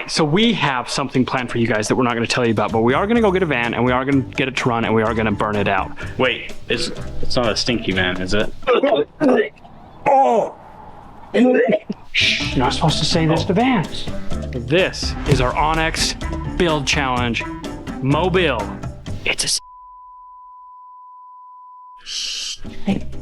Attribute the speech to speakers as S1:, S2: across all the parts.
S1: right, so we have something planned for you guys that we're not going to tell you about, but we are going to go get a van and we are going to get it to run and we are going to burn it out.
S2: Wait, it's not a stinky van, is it?
S1: Oh! Shh, you're not supposed to say this to vans. This is our Onyx build challenge. Mobile. It's a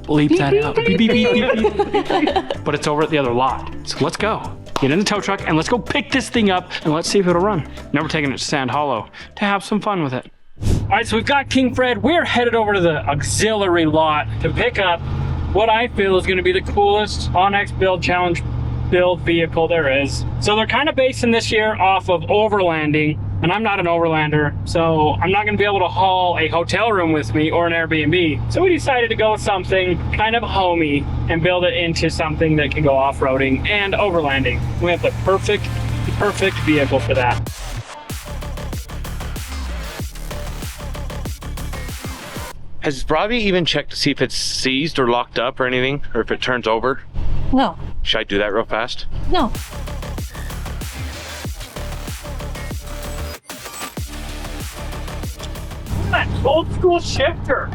S1: bleep that out. Beep, beep, beep, beep, beep. But it's over at the other lot. So let's go. Get in the tow truck and let's go pick this thing up and let's see if it'll run. Now we're taking it to Sand Hollow to have some fun with it. All right, so we've got King Fred. We're headed over to the auxiliary lot to pick up what I feel is going to be the coolest Onyx build challenge build vehicle there is. So they're kind of basing this year off of overlanding, and I'm not an overlander, so I'm not going to be able to haul a hotel room with me or an Airbnb. So we decided to go with something kind of homey and build it into something that can go off-roading and overlanding. We have the perfect vehicle for that.
S2: Has Robbie even checked to see if it's seized or locked up or anything, or if it turns over?
S3: No.
S2: Should I do that real fast?
S3: No.
S1: That old school shifter.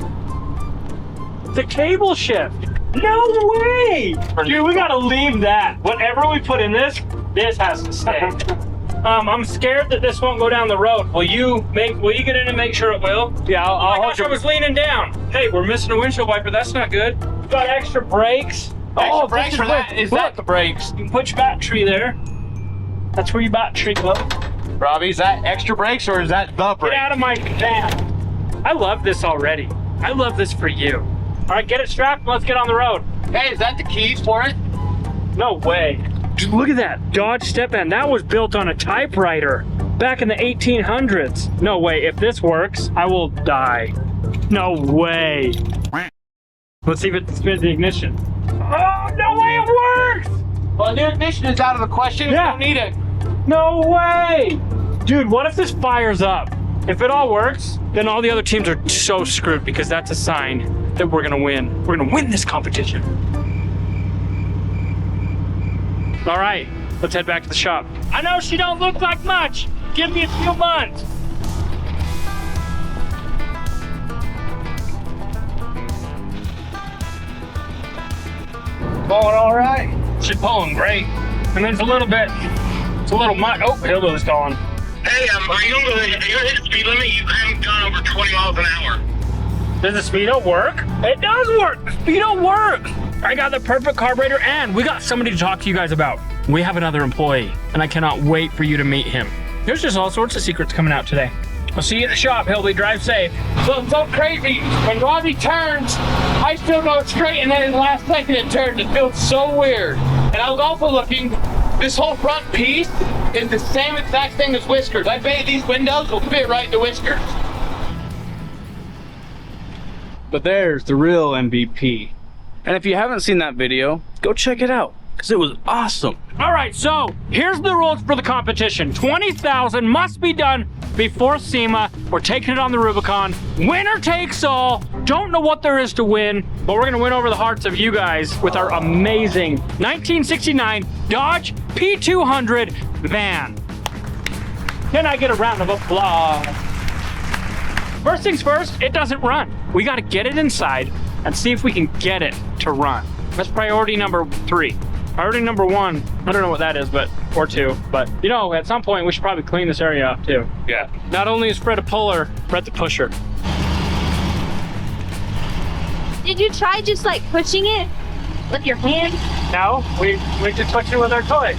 S1: The cable shift. No way! Dude, we gotta leave that. Whatever we put in this has to stay. I'm scared that this won't go down the road. Will you get in and make sure it will? Yeah, I'll hold you. I was leaning down. Hey, we're missing a windshield wiper. That's not good. We've got extra brakes.
S2: Extra brakes for that? Is that the brakes?
S1: You can put your battery there. That's where your battery goes.
S2: Robbie, is that extra brakes or is that the brakes?
S1: Get out of my van. I love this already. I love this for you. All right, get it strapped and let's get on the road.
S2: Hey, is that the keys for it?
S1: No way. Dude, look at that Dodge step van. That was built on a typewriter back in the 1800s. No way. If this works, I will die. No way. Let's see if it spins the ignition. Oh, no way it works!
S2: Well, the ignition is out of the question.
S1: Yeah.
S2: You don't need it.
S1: No way! Dude, what if this fires up? If it all works, then all the other teams are so screwed because that's a sign that we're gonna win. We're gonna win this competition. All right, let's head back to the shop. I know she don't look like much. Give me a few months.
S2: Going all right.
S1: She's pulling great. And then it's a little much. Oh, Hillbilly's calling.
S4: Hey, are you gonna hit the speed limit? You haven't gone over 20 miles an hour.
S1: Does the Speedo work? It does work. The Speedo works. I got the perfect carburetor and we got somebody to talk to you guys about. We have another employee and I cannot wait for you to meet him. There's just all sorts of secrets coming out today. I'll see you at the shop, Hillbilly. Drive safe.
S5: So it's so crazy. When Robbie turns, I still go straight, and then in the last second it turns. It feels so weird. And I was also looking, this whole front piece is the same exact thing as Whiskers. I bet these windows will fit right into Whiskers.
S6: But there's the real MVP. And if you haven't seen that video, go check it out, because it was awesome.
S1: All right, so here's the rules for the competition. 20,000 must be done before SEMA. We're taking it on the Rubicon. Winner takes all. Don't know what there is to win, but we're gonna win over the hearts of you guys with our amazing 1969 Dodge P200 van. Can I get a round of applause? First things first, it doesn't run. We gotta get it inside and see if we can get it to run. That's priority number 3. Priority number 1, I don't know what that is, or 2, but you know, at some point we should probably clean this area up too.
S2: Yeah.
S1: Not only is Fred a puller, Fred's a pusher.
S3: Did you try just like pushing it with your hand?
S1: No, we just push it with our toys.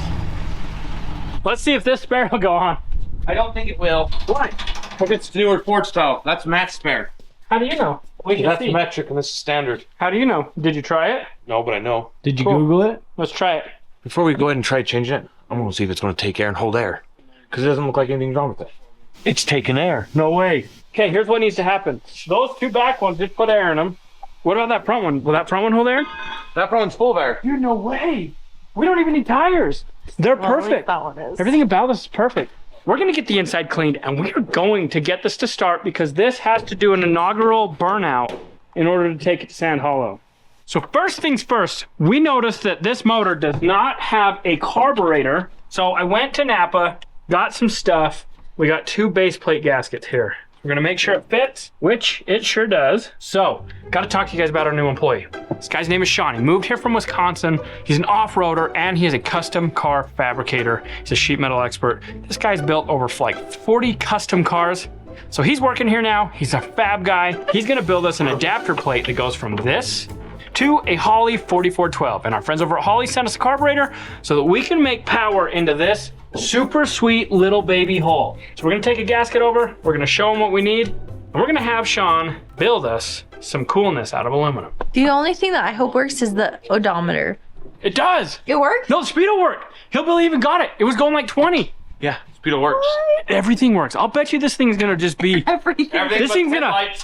S1: Let's see if this spare will go on.
S5: I don't think it will.
S1: Why?
S5: If it's newer Ford style, that's Matt's spare.
S1: How do you know? We can
S2: That's
S1: see.
S2: metric and this is standard.
S1: How do you know? Did you try it?
S2: No, but I know.
S6: Did you
S1: Cool.
S6: Google it?
S1: Let's try it.
S2: Before we go ahead and try changing it, I'm gonna see if it's gonna take air and hold air. Because it doesn't look like anything's wrong with it. It's taking air. No way.
S1: Okay, here's what needs to happen. Those 2 back ones, just put air in them. What about that front one? Will that front one hold air?
S5: That one's full there.
S1: Dude, no way. We don't even need tires. They're perfect.
S3: That one is.
S1: Everything about this is perfect. We're gonna get the inside cleaned and we are going to get this to start because this has to do an inaugural burnout in order to take it to Sand Hollow. So first things first, we noticed that this motor does not have a carburetor. So I went to Napa got some stuff. We got 2 base plate gaskets here. We're gonna make sure it fits, which it sure does. So, gotta talk to you guys about our new employee. This guy's name is Sean. He moved here from Wisconsin. He's an off-roader and he is a custom car fabricator. He's a sheet metal expert. This guy's built over like 40 custom cars. So he's working here now. He's a fab guy. He's gonna build us an adapter plate that goes from this to a Holley 4412. And our friends over at Holley sent us a carburetor so that we can make power into this super sweet little baby hole. So we're gonna take a gasket over, we're gonna show him what we need, and we're gonna have Sean build us some coolness out of aluminum.
S3: The only thing that I hope works is the odometer.
S1: It does!
S3: It works?
S1: No, the speed will work. Hillbilly even got it. It was going like 20.
S2: Yeah, speedo works.
S1: Everything works. I'll bet you this thing is gonna just be,
S3: Everything.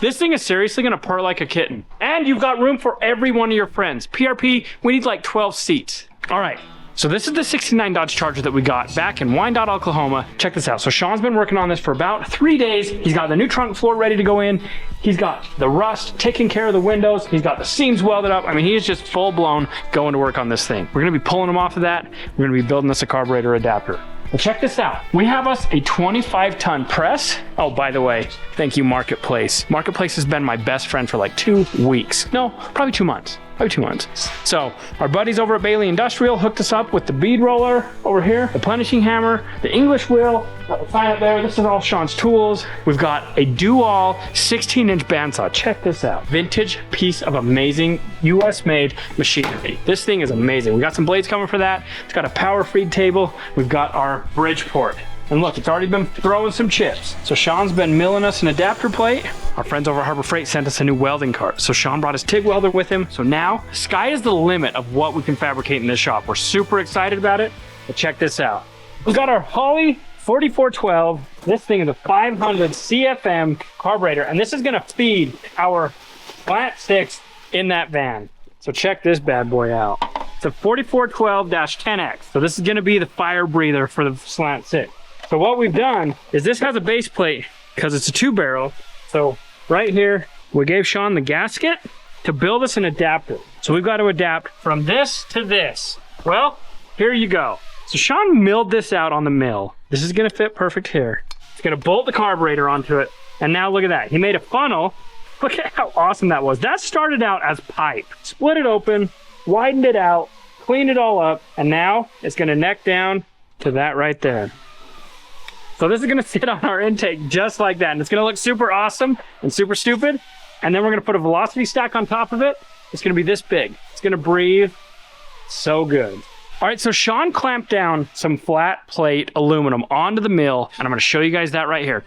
S1: this thing is seriously gonna purr like a kitten. And you've got room for every one of your friends. PRP, we need like 12 seats. All right. So this is the 69 Dodge Charger that we got back in Wyandotte, Oklahoma. Check this out. So Sean's been working on this for about 3 days. He's got the new trunk floor ready to go in. He's got the rust taking care of the windows. He's got the seams welded up. I mean, he is just full blown going to work on this thing. We're gonna be pulling him off of that. We're gonna be building us a carburetor adapter. But check this out. We have us a 25-ton press. Oh, by the way, thank you, Marketplace. Marketplace has been my best friend for like 2 weeks. No, probably 2 months. Probably 2 months. So our buddies over at Bailey Industrial hooked us up with the bead roller over here, the plenishing hammer, the English wheel, got the sign up there. This is all Sean's tools. We've got a Dual 16-inch bandsaw. Check this out. Vintage piece of amazing US-made machinery. This thing is amazing. We got some blades coming for that. It's got a power feed table. We've got our Bridgeport. And look, it's already been throwing some chips. So Sean's been milling us an adapter plate. Our friends over at Harbor Freight sent us a new welding cart. So Sean brought his TIG welder with him. So now, sky is the limit of what we can fabricate in this shop. We're super excited about it, but check this out. We've got our Holley 4412. This thing is a 500 CFM carburetor, and this is gonna feed our Slant 6 in that van. So check this bad boy out. It's a 4412-10X. So this is gonna be the fire breather for the Slant 6. So what we've done is this has a base plate because it's a 2-barrel. So right here, we gave Sean the gasket to build us an adapter. So we've got to adapt from this to this. Well, here you go. So Sean milled this out on the mill. This is gonna fit perfect here. It's gonna bolt the carburetor onto it. And now look at that. He made a funnel. Look at how awesome that was. That started out as pipe. Split it open, widened it out, cleaned it all up, and now it's gonna neck down to that right there. So this is gonna sit on our intake just like that. And it's gonna look super awesome and super stupid. And then we're gonna put a velocity stack on top of it. It's gonna be this big. It's gonna breathe so good. All right, so Sean clamped down some flat plate aluminum onto the mill, and I'm gonna show you guys that right here.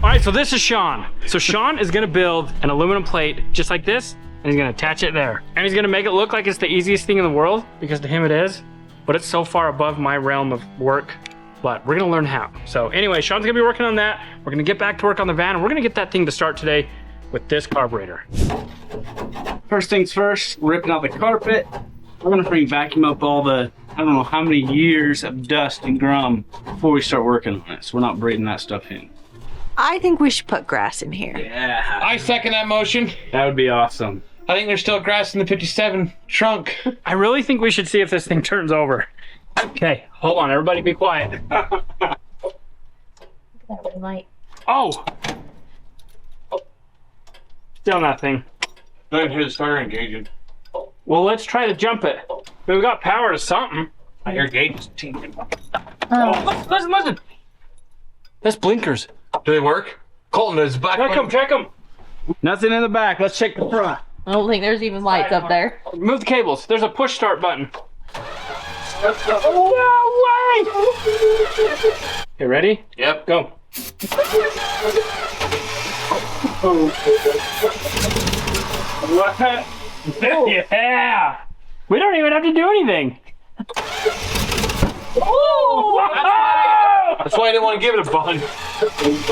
S1: All right, so this is Sean. So Sean is gonna build an aluminum plate just like this, and he's gonna attach it there. And he's gonna make it look like it's the easiest thing in the world, because to him it is, but it's so far above my realm of work, but we're gonna learn how. So anyway, Sean's gonna be working on that. We're gonna get back to work on the van, and we're gonna get that thing to start today with this carburetor.
S6: First things first, ripping out the carpet. We're gonna vacuum up all the, I don't know how many years of dust and grum before we start working on it. So we're not breathing that stuff in.
S3: I think we should put grass in here.
S6: Yeah,
S5: I second that motion.
S6: that would be awesome.
S5: I think there's still grass in the 57 trunk.
S1: I really think we should see if this thing turns over. Okay, hold on, everybody be quiet. Oh! Still nothing.
S2: Don't hear the starter engaging.
S1: Well, let's try to jump it. We've got power to something.
S2: I hear gauges tingling.
S1: Oh, listen. That's blinkers.
S2: Do they work? Colton, is back.
S1: Check them.
S6: Nothing in the back. Let's check the front.
S3: I don't think there's even lights up there.
S1: Move the cables. There's a push start button. No way! Okay, ready?
S2: Yep.
S1: Go. What? Yeah! We don't even have to do anything.
S2: That's why I didn't want to give it a bun.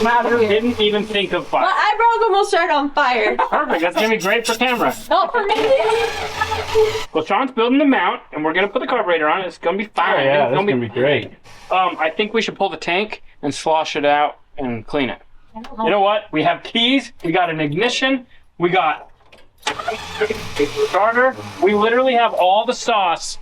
S1: Matter didn't even think of fire.
S3: My eyebrows almost started on fire.
S1: Perfect. That's gonna be great for camera.
S3: Not for me.
S1: Well, Sean's building the mount, and we're gonna put the carburetor on it. It's gonna be fine.
S6: Oh, yeah,
S1: It's
S6: that's gonna be great.
S1: I think we should pull the tank and slosh it out and clean it. You know what? We have keys. We got an ignition. We got Starter, we literally have all the sauce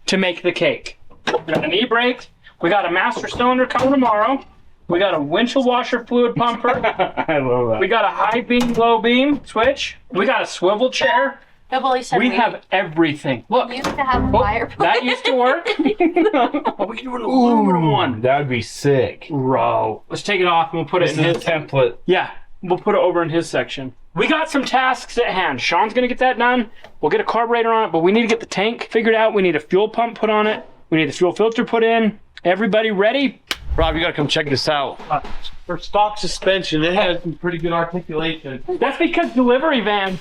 S1: to make the cake. We got an e-brake. We got a master cylinder coming tomorrow. We got a windshield washer fluid pumper.
S6: I love that.
S1: We got a high beam, low beam switch. We got a swivel chair.
S3: Nobody said
S1: We have everything. Look,
S3: used to have a fireplace.
S1: that used to work. Oh, we can do an aluminum one.
S2: That would be sick.
S1: Bro. Let's take it off and we'll put it in his
S2: template.
S1: Yeah, we'll put it over in his section. We got some tasks at hand. Sean's gonna get that done. We'll get a carburetor on it, but we need to get the tank figured out. We need a fuel pump put on it. We need the fuel filter put in. Everybody ready?
S2: Rob, you gotta come check this out. For stock suspension, it has some pretty good articulation.
S1: That's because delivery vans,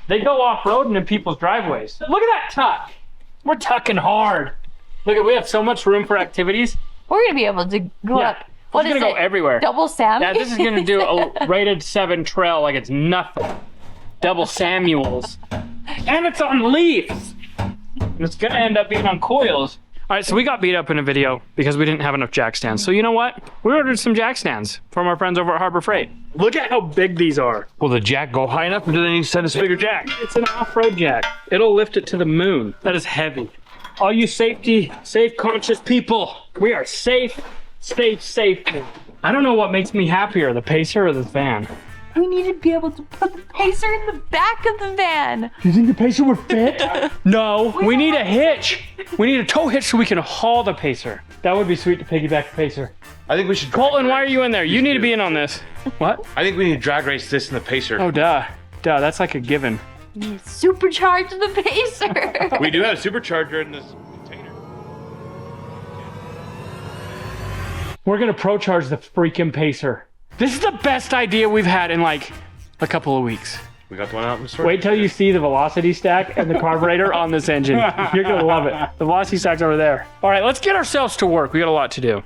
S1: they go off-roading in people's driveways. Look at that tuck. We're tucking hard. Look at, we have so much room for activities.
S3: We're gonna be able to go
S1: Yeah.
S3: up. What
S1: It's
S3: is
S1: gonna go
S3: it?
S1: everywhere.
S3: Double Sam?
S1: Yeah, this is gonna do a rated 7 trail like it's nothing. Double Samuels. And it's on leaves. And it's gonna end up being on coils. All right, so we got beat up in a video because we didn't have enough jack stands. So you know what? We ordered some jack stands from our friends over at Harbor Freight. Look at how big these are.
S2: Will the jack go high enough, or do they need to send us a bigger jack?
S1: It's an off-road jack. It'll lift it to the moon. That is heavy. All you safe conscious people, we are safe. I don't know what makes me happier, the Pacer or this van.
S3: We need to be able to put the Pacer in the back of the van.
S1: Do you think the Pacer would fit? No, we need a hitch. We need a tow hitch so we can haul the Pacer. That would be sweet to piggyback the Pacer.
S2: I think we should.
S1: Colton, why are you in there? You need to be in on this. What?
S2: I think we need to drag race this in the Pacer.
S1: Oh, duh. That's like a given.
S3: Supercharge the Pacer.
S2: We do have a supercharger in this container.
S1: We're gonna pro-charge the freaking Pacer. This is the best idea we've had in like a couple of weeks.
S2: We got the one out in the store.
S1: Wait till you see the velocity stack and the carburetor on this engine. You're gonna love it. The velocity stack's over there. All right, let's get ourselves to work. We got a lot to do.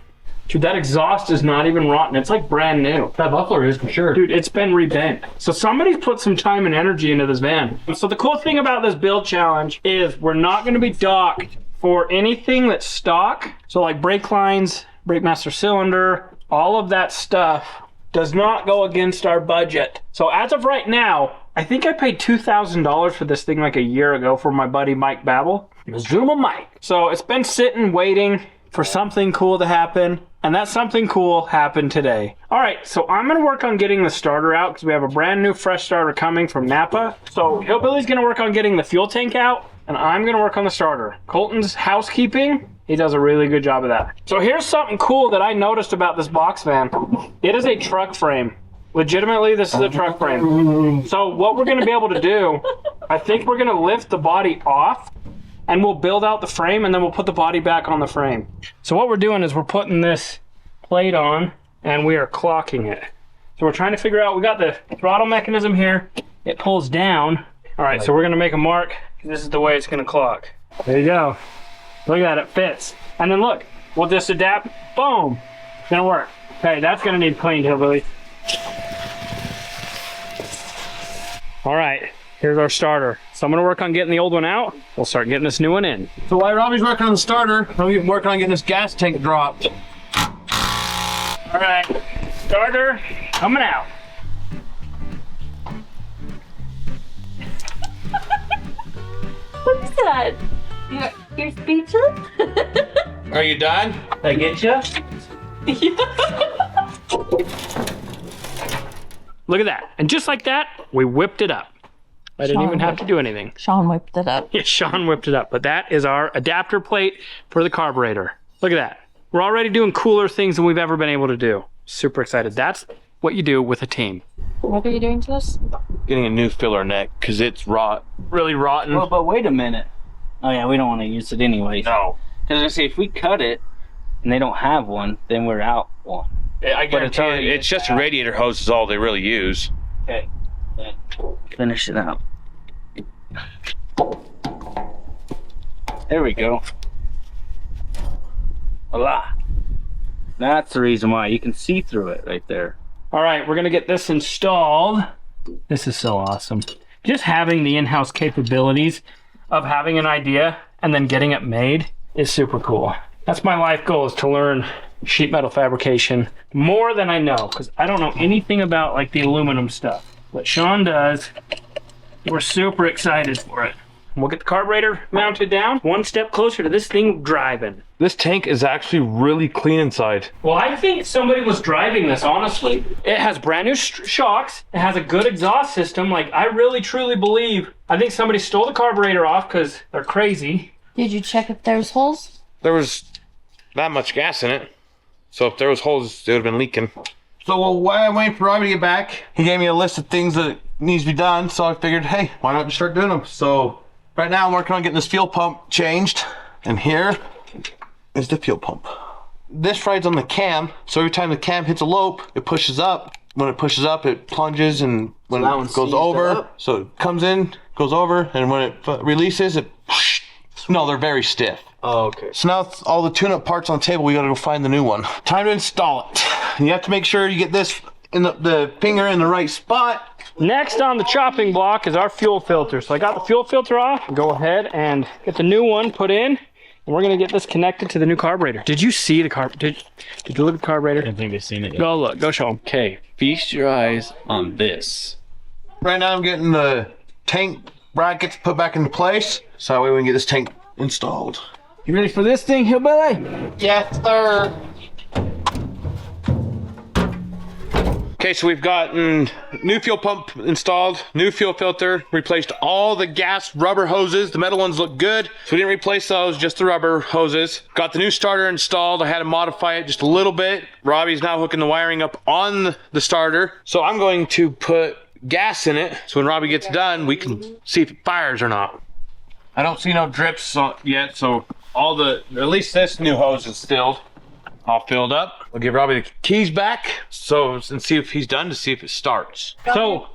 S1: Dude, that exhaust is not even rotten. It's like brand new.
S5: That muffler is for sure.
S1: Dude, it's been rebent. So somebody's put some time and energy into this van. So the cool thing about this build challenge is we're not gonna be docked for anything that's stock. So like brake lines, brake master cylinder, all of that stuff does not go against our budget. So as of right now, I think I paid $2,000 for this thing like a year ago for my buddy Mike Babel. Zuma Mike. So it's been sitting waiting for something cool to happen, and that something cool happened today. All right, so I'm gonna work on getting the starter out because we have a brand new fresh starter coming from Napa. So Hillbilly's gonna work on getting the fuel tank out, and I'm gonna work on the starter. Colton's housekeeping, he does a really good job of that. So here's something cool that I noticed about this box van. It is a truck frame. Legitimately, this is a truck frame. So what we're gonna be able to do, I think we're gonna lift the body off and we'll build out the frame and then we'll put the body back on the frame. So what we're doing is we're putting this plate on and we are clocking it. So we're trying to figure out, we got the throttle mechanism here. It pulls down. All right, so we're gonna make a mark. This is the way it's gonna clock. There you go. Look at that, it fits. And then look, we'll just adapt, boom. It's gonna work. Okay, that's gonna need cleaned, Hillbilly. All right, here's our starter. So I'm gonna work on getting the old one out. We'll start getting this new one in.
S5: So while Robbie's working on the starter, I'm working on getting this gas tank dropped.
S1: All right, starter coming out.
S3: What's that? You're speechless?
S2: Are you done?
S1: Did I get you? Look at that. And just like that, we whipped it up. I didn't even have to do anything.
S3: Sean whipped it up.
S1: Yeah, Sean whipped it up. But that is our adapter plate for the carburetor. Look at that. We're already doing cooler things than we've ever been able to do. Super excited. That's what you do with a team.
S3: What are you doing to this?
S2: Getting a new filler neck because it's really rotten.
S6: Well, but wait a minute. Oh yeah, we don't want to use it anyway.
S2: No.
S6: Because I say if we cut it and they don't have one, then we're out one.
S2: I
S6: But it's
S2: guarantee
S6: already-
S2: it's just a radiator hose is all they really use.
S6: Okay. Then finish it out. There we go. Voila. That's the reason why. You can see through it right there.
S1: All right, we're gonna get this installed. This is so awesome. Just having the in-house capabilities of having an idea and then getting it made is super cool. That's my life goal, is to learn sheet metal fabrication more than I know, because I don't know anything about like the aluminum stuff. What Sean does We're super excited for it. We'll get the carburetor mounted down, one step closer to this thing driving.
S2: This tank is actually really clean inside.
S1: Well, I think somebody was driving this, honestly. It has brand new shocks. It has a good exhaust system. Like, I really, truly believe, I think somebody stole the carburetor off because they're crazy.
S3: Did you check if there's holes?
S2: There was that much gas in it. So if there was holes, it would have been leaking. So while I'm waiting for Robbie to get back, he gave me a list of things that needs to be done. So I figured, hey, why not just start doing them? So right now I'm working on getting this fuel pump changed. And here is the fuel pump. This rides on the cam. So every time the cam hits a lope, it pushes up. When it pushes up, it plunges, and when it goes over, so it comes in, goes over, and when it releases, it. No, they're very stiff.
S6: Oh, okay.
S2: So now it's all the tune-up parts on the table. We gotta go find the new one. Time to install it. You have to make sure you get this in the finger in the right spot.
S1: Next on the chopping block is our fuel filter. So I got the fuel filter off. Go ahead and get the new one put in. And we're gonna get this connected to the new carburetor. Did you see the did you look at the carburetor?
S6: I don't think they've seen it yet.
S1: Go look, go show them.
S6: Okay, feast your eyes on this.
S2: Right now I'm getting the tank brackets put back into place. So that way we can get this tank installed.
S6: You ready for this thing, Hillbilly?
S2: Yes, sir. Okay, so we've gotten new fuel pump installed, new fuel filter, replaced all the gas rubber hoses. The metal ones look good, so we didn't replace those, just the rubber hoses. Got the new starter installed. I had to modify it just a little bit. Robbie's now hooking the wiring up on the starter. So I'm going to put gas in it, so when Robbie gets done, we can see if it fires or not. I don't see no drips yet, so at least this new hose is still all filled up. We'll give Robbie the keys back and see if he's done, to see if it starts.
S1: So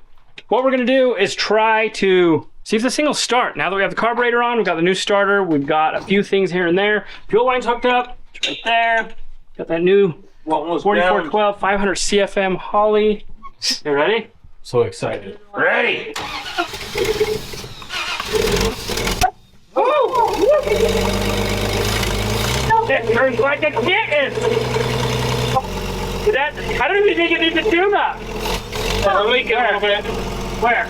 S1: what we're gonna do is try to see if this thing will start. Now that we have the carburetor on, we've got the new starter, we've got a few things here and there. Fuel line's hooked up, it's right there. Got that new 4412 500 CFM Holley. You ready?
S6: So excited.
S1: Ready. It turns like a kitten. I don't even think it needs a tune-up.
S5: We're leaking a little bit.
S1: Where?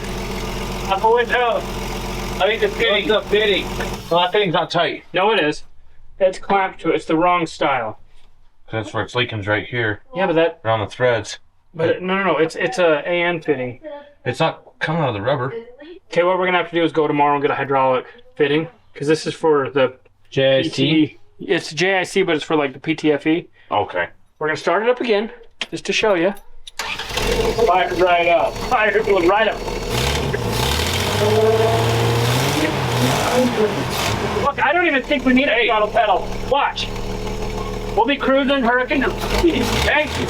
S1: Up a window.
S5: I think the fitting's up fitting.
S2: Well, that fitting's not tight.
S1: No, it is. It's clamped to it. It's the wrong style.
S2: That's where it's leaking's right here,
S1: Yeah, but that.
S2: around the threads.
S1: But no. It's a AN fitting.
S2: It's not coming out of the rubber.
S1: Okay, what we're gonna have to do is go tomorrow and get a hydraulic fitting, because this is for the
S6: JIC.
S1: PT. It's JIC, but it's for like the PTFE.
S2: Okay.
S1: We're gonna start it up again, just to show you. Fired right up. Fired right up. Look, I don't even think we need a throttle pedal. Watch. We'll be cruising Hurricane. Thank you.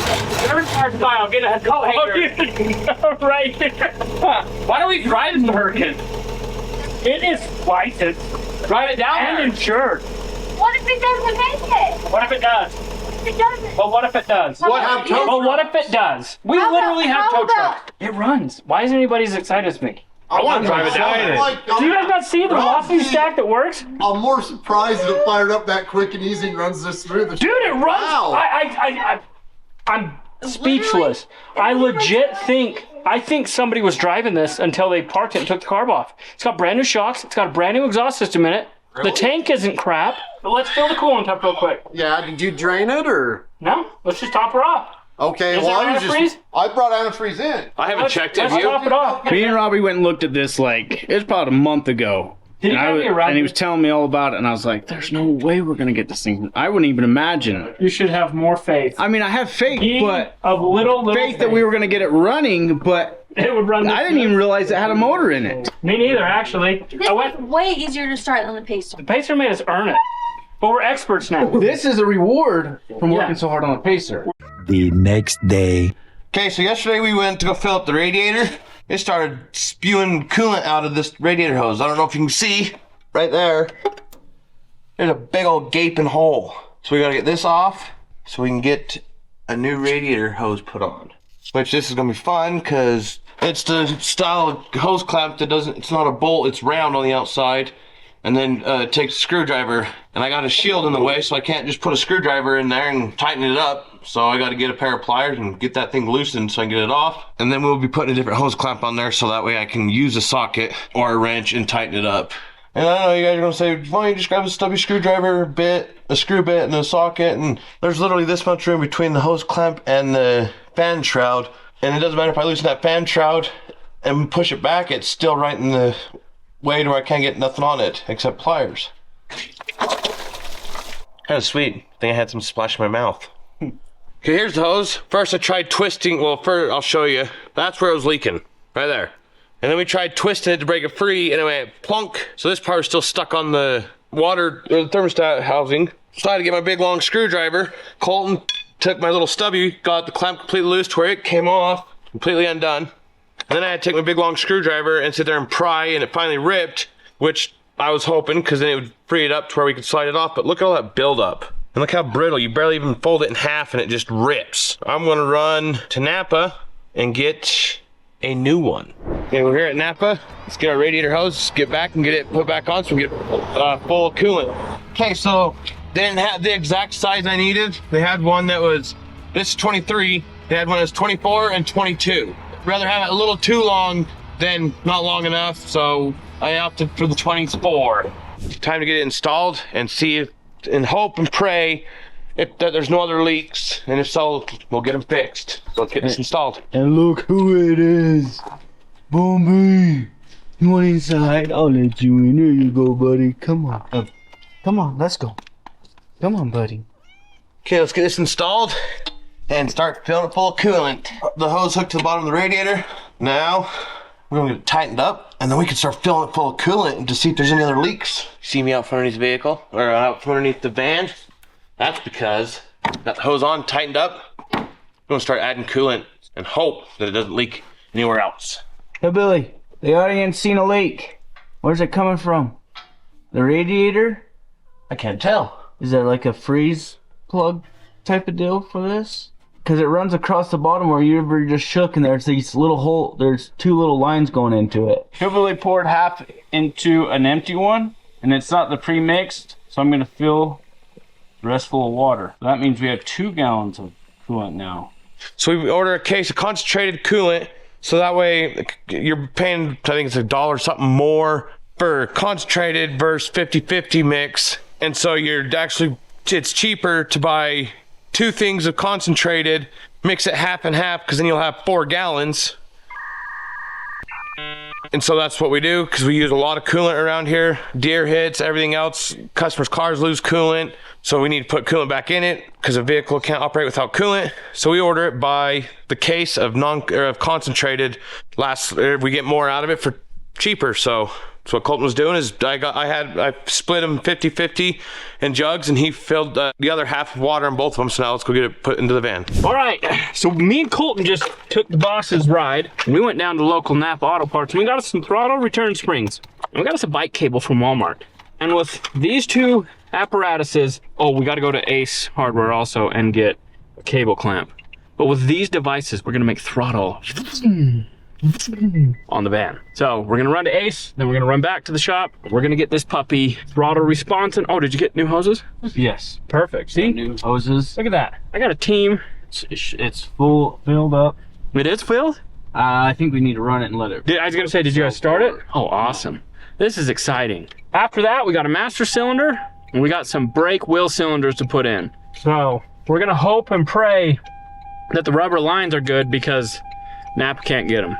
S1: Every car style, get a coat hanger. Right there.
S5: Why don't we drive in the Hurricane?
S1: It is licensed
S5: Drive it down
S1: and
S5: there.
S1: insured.
S3: What if it doesn't make it?
S1: What if it does?
S3: It doesn't.
S1: Well, what if it does? Well, what if it does? We
S3: How
S1: literally
S3: about-
S1: have
S3: how
S1: tow truck. It runs. Why isn't anybody as excited as me?
S2: I want to drive it down there.
S1: Do you guys not see the velocity stack that works?
S7: I'm more surprised that it fired up that quick and easy and runs this smooth.
S1: Dude, it runs.
S7: Wow.
S1: I'm speechless. I legit think somebody was driving this until they parked it and took the carb off. It's got brand new shocks. It's got a brand new exhaust system in it. The tank isn't crap. But let's fill the coolant up real quick.
S7: Yeah, did you drain it or?
S1: No, let's just top her off.
S7: Okay,
S1: Is
S7: well,
S1: there
S7: I was
S1: antifreeze?
S7: I brought antifreeze in.
S2: I haven't checked it.
S1: Let's
S2: Have you?
S1: top it off.
S6: Me and Robbie went and looked at this it was about a month ago.
S1: Did he
S6: and,
S1: have me around?
S6: and he was telling me all about it, and I was like, there's no way we're gonna get this thing. I wouldn't even imagine.
S1: You should have more faith.
S6: I mean, I have faith, but
S1: of little
S6: faith that we were gonna get it running, but
S1: it would run.
S6: I didn't even realize it had a motor in it.
S1: Me neither, actually.
S3: This is way easier to start than the Pacer.
S1: The Pacer made us earn it. But we're experts now.
S6: This is a reward from working
S1: Yeah.
S6: so hard on the Pacer.
S8: The next day.
S2: Okay, so yesterday we went to go fill up the radiator. It started spewing coolant out of this radiator hose. I don't know if you can see right there. There's a big old gaping hole. So we gotta get this off so we can get a new radiator hose put on. Which this is gonna be fun because it's the style of hose clamp that it's not a bolt, it's round on the outside. And then it takes a screwdriver. And I got a shield in the way, so I can't just put a screwdriver in there and tighten it up. up. So I got to get a pair of pliers and get that thing loosened so I can get it off. And then we'll be putting a different hose clamp on there so that way I can use a socket or a wrench and tighten it up. And I know you guys are gonna say, why don't you just grab a stubby screwdriver bit, a screw bit, and a socket, and there's literally this much room between the hose clamp and the fan shroud. And it doesn't matter if I loosen that fan shroud and push it back, it's still right in the way to where I can't get nothing on it except pliers. Kind of sweet. I think I had some splash in my mouth. Okay, here's the hose. First I tried twisting, well first I'll show you. That's where it was leaking, right there. And then we tried twisting it to break it free, and it went plunk. So this part is still stuck on the water, or the thermostat housing. So I had to get my big long screwdriver. Colton took my little stubby, got the clamp completely loose to where it came off, completely undone. And then I had to take my big long screwdriver and sit there and pry, and it finally ripped, which I was hoping, because then it would free it up to where we could slide it off. But look at all that buildup. And look how brittle, you barely even fold it in half and it just rips. I'm gonna run to Napa and get a new one. Okay, we're here at Napa. Let's get our radiator hose, get back and get it put back on so we get full of coolant. Okay, so they didn't have the exact size I needed. They had one that was, this is 23. They had one that was 24 and 22. Rather have it a little too long than not long enough, so I opted for the 24. Time to get it installed and see if, and hope and pray if that there's no other leaks, and if so, we'll get them fixed. So let's get this installed.
S8: And look who it is. Bombi. You want inside? I'll let you in. Here you go, buddy. Come on. Come on, let's go. Come on, buddy.
S2: Okay, let's get this installed and start filling it full of coolant. The hose hooked to the bottom of the radiator. Now, we're gonna get it tightened up, and then we can start filling it full of coolant to see if there's any other leaks. See me out from underneath the vehicle, or out from underneath the van? That's because got the hose on, tightened up. I'm gonna start adding coolant and hope that it doesn't leak anywhere else.
S6: Hey Billy, the audience seen a leak. Where's it coming from? The radiator?
S2: I can't tell.
S6: Is there like a freeze plug type of deal for this? Because it runs across the bottom where you ever just shook, and there's these little hole. There's two little lines going into it. Billy poured half into an empty one, and it's not the pre-mixed, so I'm gonna fill the rest full of water. That means we have 2 gallons of coolant now.
S2: So we order a case of concentrated coolant, so that way you're paying, I think it's $1 something more for concentrated versus 50-50 mix. And so it's cheaper to buy 2 things of concentrated, mix it half and half, because then you'll have 4 gallons. And so that's what we do, because we use a lot of coolant around here. Deer hits, everything else. Customers' cars lose coolant, so we need to put coolant back in it, because a vehicle can't operate without coolant. So we order it by the case of concentrated. We get more out of it for cheaper. So what Colton was doing is I split them 50-50 in jugs, and he filled the other half of water in both of them. So now let's go get it put into the van.
S1: All right, so me and Colton just took the boss's ride. We went down to local Napa Auto Parts, and we got us some throttle return springs. And we got us a bike cable from Walmart. And with these 2 apparatuses, we got to go to Ace Hardware also and get a cable clamp. But with these devices, we're gonna make throttle on the van. So we're gonna run to Ace, then we're gonna run back to the shop. We're gonna get this puppy throttle response. And did you get new hoses?
S6: Yes.
S1: Perfect. See?
S6: New hoses.
S1: Look at that. I got a team.
S6: It's filled up.
S1: It is filled?
S6: I think we need to run it and let it.
S1: I was gonna say, did you guys start it? Oh, awesome. This is exciting. After that, we got a master cylinder, and we got some brake wheel cylinders to put in. So we're gonna hope and pray that the rubber lines are good, because Napa can't get them.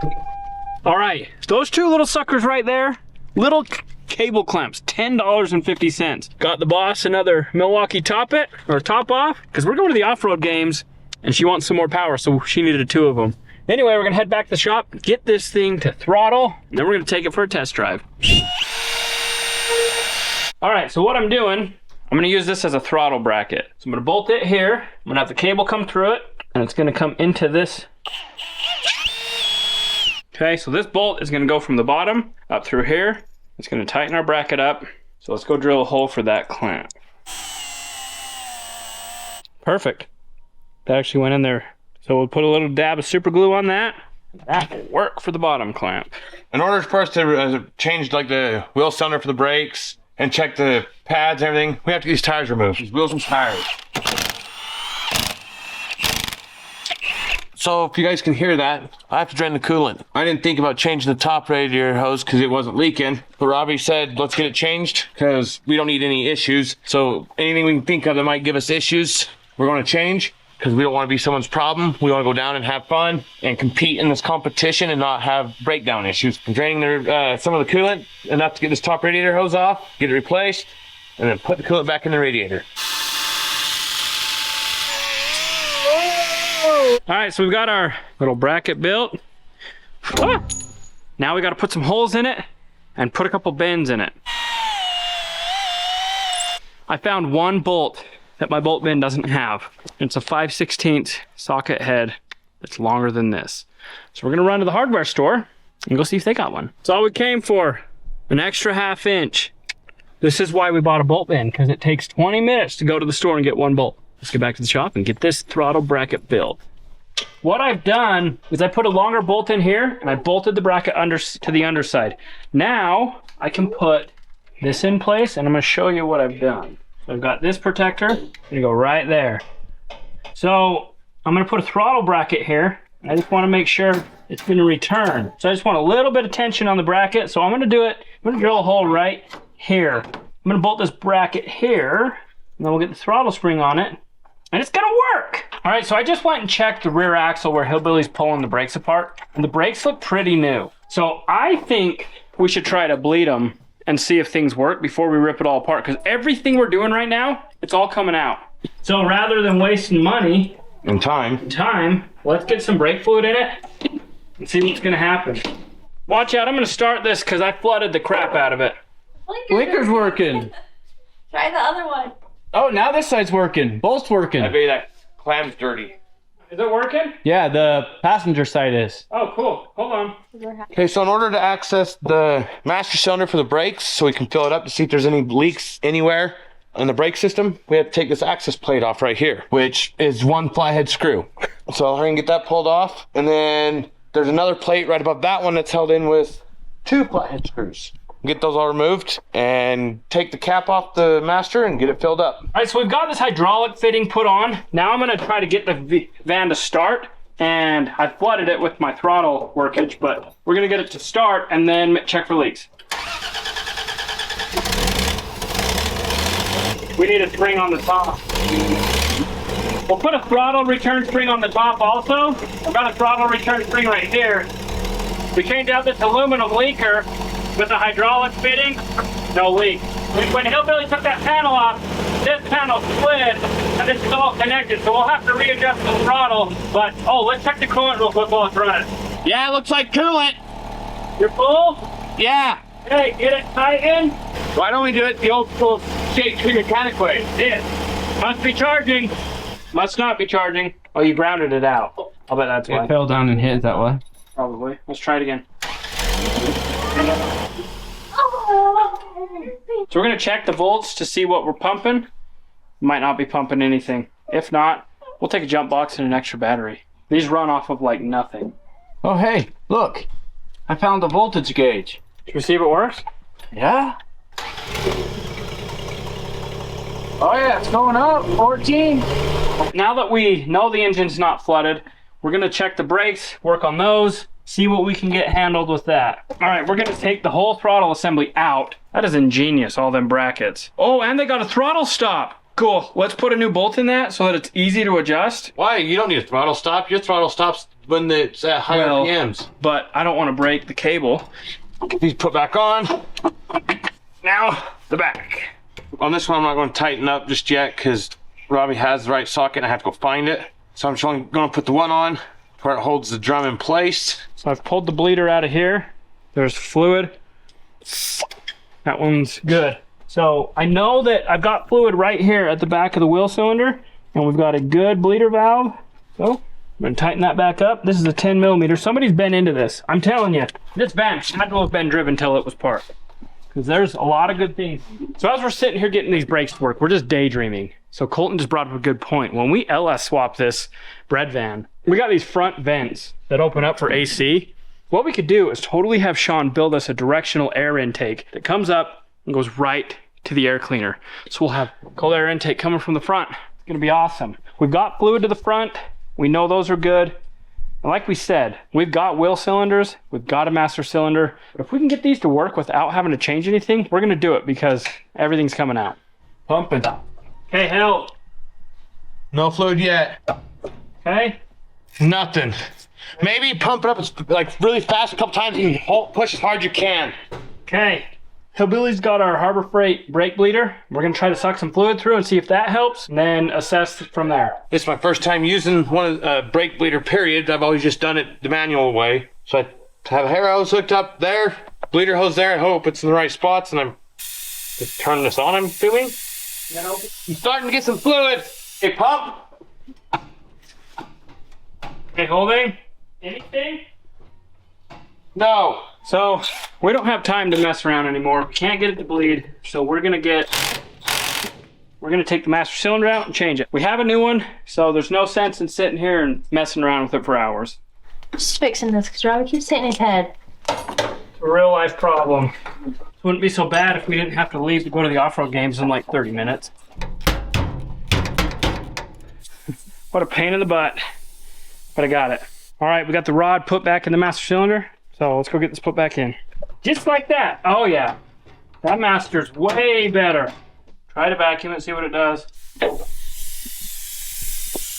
S1: All right, those 2 little suckers right there, little cable clamps, $10.50. Got the boss another Milwaukee top off, because we're going to the off-road games, and she wants some more power, so she needed 2 of them. Anyway, we're gonna head back to the shop, get this thing to throttle, and then we're gonna take it for a test drive. All right, so what I'm doing, I'm gonna use this as a throttle bracket. So I'm gonna bolt it here, I'm gonna have the cable come through it, and it's gonna come into this. Okay, so this bolt is gonna go from the bottom up through here. It's gonna tighten our bracket up. So let's go drill a hole for that clamp. Perfect. That actually went in there. So we'll put a little dab of super glue on that. That will work for the bottom clamp.
S2: In order for us to change like the wheel cylinder for the brakes and check the pads and everything, we have to get these tires removed. These wheels and tires. So if you guys can hear that, I have to drain the coolant. I didn't think about changing the top radiator hose because it wasn't leaking. But Robbie said, let's get it changed because we don't need any issues. So anything we can think of that might give us issues, we're going to change because we don't want to be someone's problem. We want to go down and have fun and compete in this competition and not have breakdown issues. I'm draining some of the coolant enough to get this top radiator hose off, get it replaced, and then put the coolant back in the radiator.
S1: All right, so we've got our little bracket built. Ah! Now we got to put some holes in it and put a couple bends in it. I found one bolt that my bolt bend doesn't have. It's a 5/16 socket head that's longer than this. So we're gonna run to the hardware store and go see if they got one. That's all we came for, an extra 1/2 inch. This is why we bought a bolt bend, because it takes 20 minutes to go to the store and get one bolt. Let's get back to the shop and get this throttle bracket built. What I've done is I put a longer bolt in here and I bolted the bracket to the underside. Now I can put this in place and I'm gonna show you what I've done. So I've got this protector, gonna go right there. So I'm gonna put a throttle bracket here. I just wanna make sure it's gonna return. So I just want a little bit of tension on the bracket. So I'm gonna do it, I'm gonna drill a hole right here. I'm gonna bolt this bracket here and then we'll get the throttle spring on it. And it's gonna work! All right, so I just went and checked the rear axle where Hillbilly's pulling the brakes apart, and the brakes look pretty new. So I think we should try to bleed them and see if things work before we rip it all apart, because everything we're doing right now, it's all coming out. So rather than wasting money
S2: and time,
S1: let's get some brake fluid in it and see what's gonna happen. Watch out, I'm gonna start this because I flooded the crap out of it.
S6: Blinker's working.
S3: Try the other one.
S6: Oh, now this side's working. Both's working.
S2: I bet that clam's dirty.
S1: Is it working?
S6: Yeah, the passenger side is.
S1: Oh, cool. Hold on.
S2: Okay, so in order to access the master cylinder for the brakes, so we can fill it up to see if there's any leaks anywhere in the brake system, we have to take this access plate off right here, which is one flathead screw. So I'll hurry and get that pulled off. And then there's another plate right above that one that's held in with 2 flathead screws. Get those all removed and take the cap off the master and get it filled up.
S1: All right, so we've got this hydraulic fitting put on. Now I'm gonna try to get the van to start, and I flooded it with my throttle workage, but we're gonna get it to start and then check for leaks. We need a spring on the top. We'll put a throttle return spring on the top also. I've got a throttle return spring right here. We changed out this aluminum leaker with the hydraulic fitting, no leak. When Hillbilly took that panel off, this panel slid, and this is all connected, so we'll have to readjust the throttle, but, oh, let's check the coolant real quick while it's running.
S5: Yeah, it looks like coolant.
S1: You're full?
S5: Yeah.
S1: Hey, get it tightened.
S5: Why don't we do it the old school CHP mechanic way?
S1: It must be charging. Must not be charging. Oh, you grounded it out. I'll bet that's why.
S6: It fell down and hit that way.
S1: Probably. Let's try it again. So we're gonna check the volts to see what we're pumping. Might not be pumping anything. If not, we'll take a jump box and an extra battery. These run off of like nothing.
S6: Oh, hey, look. I found the voltage gauge.
S1: Should we see if it works?
S6: Yeah?
S1: Oh yeah, it's going up, 14. Now that we know the engine's not flooded, we're gonna check the brakes, work on those, see what we can get handled with that. All right, we're gonna take the whole throttle assembly out. That is ingenious, all them brackets. Oh, and they got a throttle stop. Cool, let's put a new bolt in that so that it's easy to adjust.
S2: Why? You don't need a throttle stop. Your throttle stops when it's at higher RPMs.
S1: But I don't wanna break the cable.
S2: Get these put back on. Now, the back. On this one, I'm not going to tighten up just yet because Robbie has the right socket and I have to go find it. So I'm just only going to put the one on where it holds the drum in place.
S1: So I've pulled the bleeder out of here. There's fluid. That one's good. So I know that I've got fluid right here at the back of the wheel cylinder, and we've got a good bleeder valve. So I'm gonna tighten that back up. This is a 10 millimeter. Somebody's been into this. I'm telling you, this van had to have been driven till it was parked, because there's a lot of good things. So as we're sitting here getting these brakes to work, we're just daydreaming. So Colton just brought up a good point. When we LS swap this bread van, we got these front vents that open up for AC. What we could do is totally have Sean build us a directional air intake that comes up and goes right to the air cleaner. So we'll have cold air intake coming from the front. It's gonna be awesome. We've got fluid to the front. We know those are good. And like we said, we've got wheel cylinders, we've got a master cylinder, but if we can get these to work without having to change anything, we're gonna do it because everything's coming out.
S2: Pumping.
S1: Okay, help.
S2: No fluid yet.
S1: Okay.
S2: Nothing. Maybe pump it up like really fast a couple times and push as hard as you can.
S1: Okay. Hillbilly's got our Harbor Freight brake bleeder. We're gonna try to suck some fluid through and see if that helps, and then assess from there.
S2: This is my first time using one of brake bleeder, period. I've always just done it the manual way. So I have a hair hose hooked up there, bleeder hose there, and hope it's in the right spots, and I'm just turning this on, I'm feeling. I'm starting to get some fluid. Hey, pump.
S1: Okay, holding. Anything?
S2: No.
S1: So, we don't have time to mess around anymore. We can't get it to bleed, so we're gonna take the master cylinder out and change it. We have a new one, so there's no sense in sitting here and messing around with it for hours.
S3: Just fixing this because Robbie keeps hitting his head.
S1: It's a real life problem. It wouldn't be so bad if we didn't have to leave to go to the off-road games in like 30 minutes. What a pain in the butt, but I got it. All right, we got the rod put back in the master cylinder. So let's go get this put back in. Just like that. Oh yeah. That master's way better. Try to vacuum it, see what it does.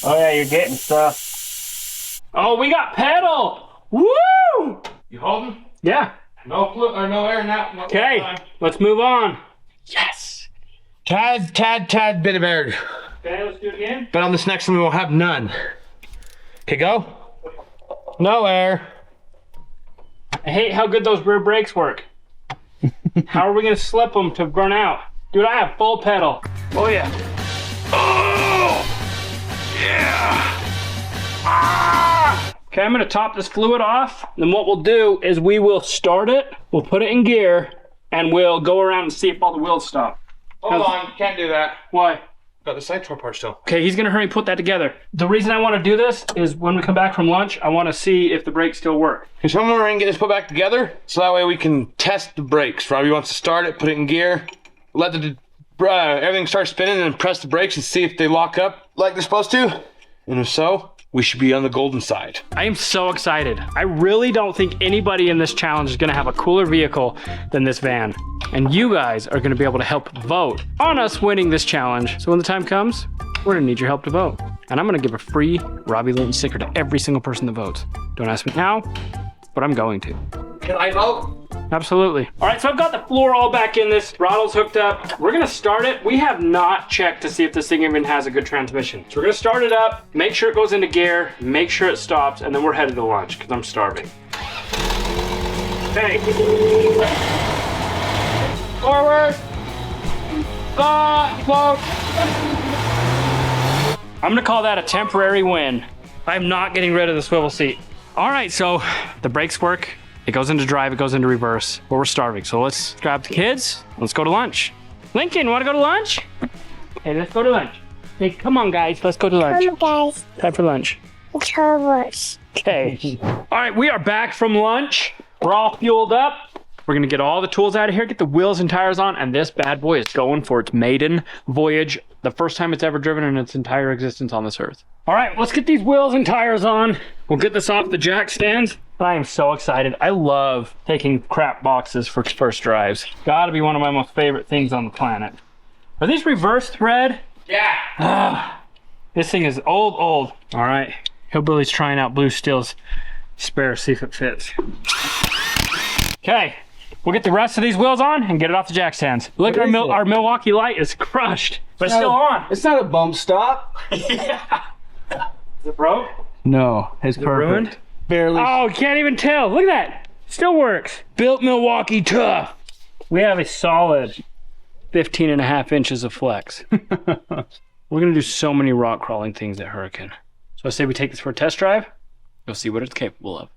S1: Oh yeah, you're getting stuff. Oh, we got pedal! Woo!
S2: You holding?
S1: Yeah.
S2: No fluid or no air in that one.
S1: Okay, let's move on. Yes.
S2: Tad bit of air.
S1: Okay, let's do it again.
S2: But on this next one, we will have none. Okay, go. No air.
S1: I hate how good those rear brakes work. How are we gonna slip them to burn out? Dude, I have full pedal. Oh yeah. Oh! Yeah! Ah! Okay, I'm gonna top this fluid off. Then what we'll do is we will start it, we'll put it in gear, and we'll go around and see if all the wheels stop.
S2: Hold on, you can't do that.
S1: Why?
S2: Got the side door part still.
S1: Okay, he's gonna hurry and put that together. The reason I wanna do this is when we come back from lunch, I wanna see if the brakes still work.
S2: Can someone hurry and get this put back together? So that way we can test the brakes. Robbie wants to start it, put it in gear, let the everything start spinning, and then press the brakes and see if they lock up like they're supposed to. And if so, we should be on the golden side.
S1: I am so excited. I really don't think anybody in this challenge is gonna have a cooler vehicle than this van. And you guys are gonna be able to help vote on us winning this challenge. So when the time comes, we're gonna need your help to vote. And I'm gonna give a free Robbie Linton sticker to every single person that votes. Don't ask me how, but I'm going to.
S2: Can I vote?
S1: Absolutely. All right, so I've got the floor all back in this. Throttle's hooked up. We're gonna start it. We have not checked to see if this thing even has a good transmission. So we're gonna start it up, make sure it goes into gear, make sure it stops, and then we're headed to lunch because I'm starving. Okay. Forward. Go. I'm gonna call that a temporary win. I'm not getting rid of the swivel seat. All right, so the brakes work. It goes into drive, it goes into reverse, but we're starving. So let's grab the kids, let's go to lunch. Lincoln, wanna go to lunch? Hey, let's go to lunch. Hey, come on guys, let's go to lunch.
S9: Come on, guys.
S1: Time for lunch.
S9: It's Herbert.
S1: Okay. All right, we are back from lunch. We're all fueled up. We're gonna get all the tools out of here, get the wheels and tires on, and this bad boy is going for its maiden voyage. The first time it's ever driven in its entire existence on this earth. All right, let's get these wheels and tires on. We'll get this off the jack stands. I am so excited. I love taking crap boxes for first drives. Gotta be one of my most favorite things on the planet. Are these reverse thread?
S2: Yeah.
S1: This thing is old. All right, Hillbilly's trying out Blue Steel's spare, see if it fits. Okay, we'll get the rest of these wheels on and get it off the jack stands. Look, our Milwaukee light is crushed, but it's still on.
S6: It's not a bump stop.
S1: Yeah. Is it broke?
S6: No, it's perfect.
S1: Ruined?
S6: Barely.
S1: Oh, can't even tell. Look at that. Still works. Built Milwaukee tough. We have a solid 15.5 inches of flex. We're gonna do so many rock crawling things at Hurricane. So I say we take this for a test drive. You'll see what it's capable of.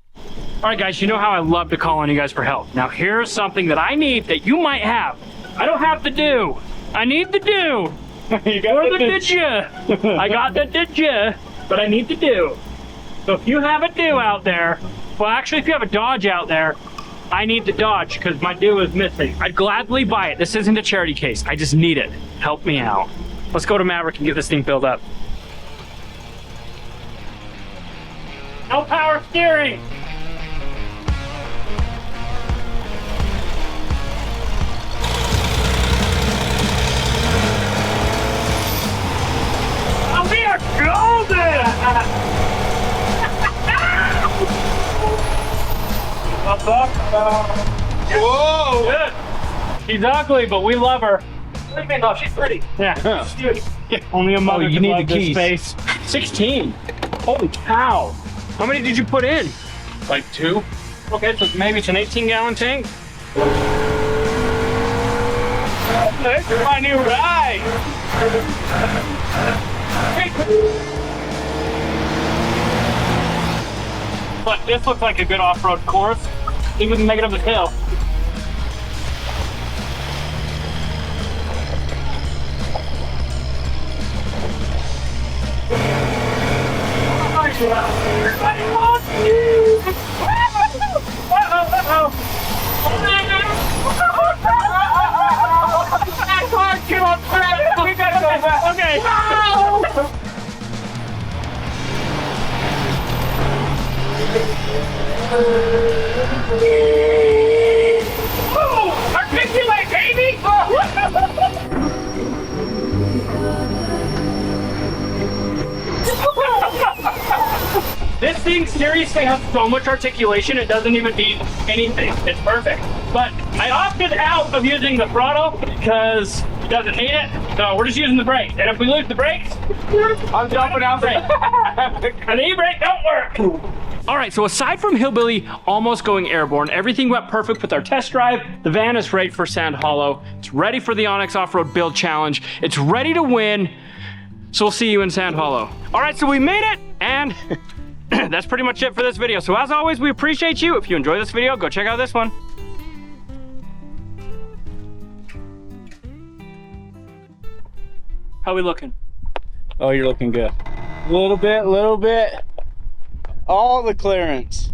S1: All right, guys, you know how I love to call on you guys for help. Now here's something that I need that you might have. I don't have to do. I need the do. You got the did ya. I got the did ya, but I need the do. So if you have a do out there, well, actually, if you have a Dodge out there, I need the Dodge because my do is missing. I'd gladly buy it. This isn't a charity case. I just need it. Help me out. Let's go to Maverick and get this thing filled up. No power steering. Oh, we are golden!
S2: Whoa!
S1: Good. She's ugly, but we love her.
S5: What do you mean? No, she's pretty.
S1: Yeah.
S5: Dude,
S1: Only a mother
S6: you
S1: can
S6: need
S1: love
S6: the
S1: this
S6: keys.
S1: space. 16. Holy cow. How many did you put in?
S5: like 2.
S1: Okay, so maybe it's an 18-gallon tank. This is my new ride. But this looks like a good off-road course. See if we can make it up this hill. Everybody wants you! We gotta go back. Okay. Oh, articulate, baby! This thing seriously has so much articulation, it doesn't even need anything. It's perfect. But I opted out of using the throttle because it doesn't need it. So we're just using the brakes. And if we lose the brakes, I'm jumping out. And the e-brake don't work. All right, so aside from Hillbilly almost going airborne, everything went perfect with our test drive. The van is ready for Sand Hollow. It's ready for the Onyx Off-Road Build Challenge. It's ready to win. So we'll see you in Sand Hollow. All right, so we made it, and that's pretty much it for this video. So as always, we appreciate you. If you enjoyed this video, go check out this one. How we looking?
S6: Oh, you're looking good. Little bit. All the clearance.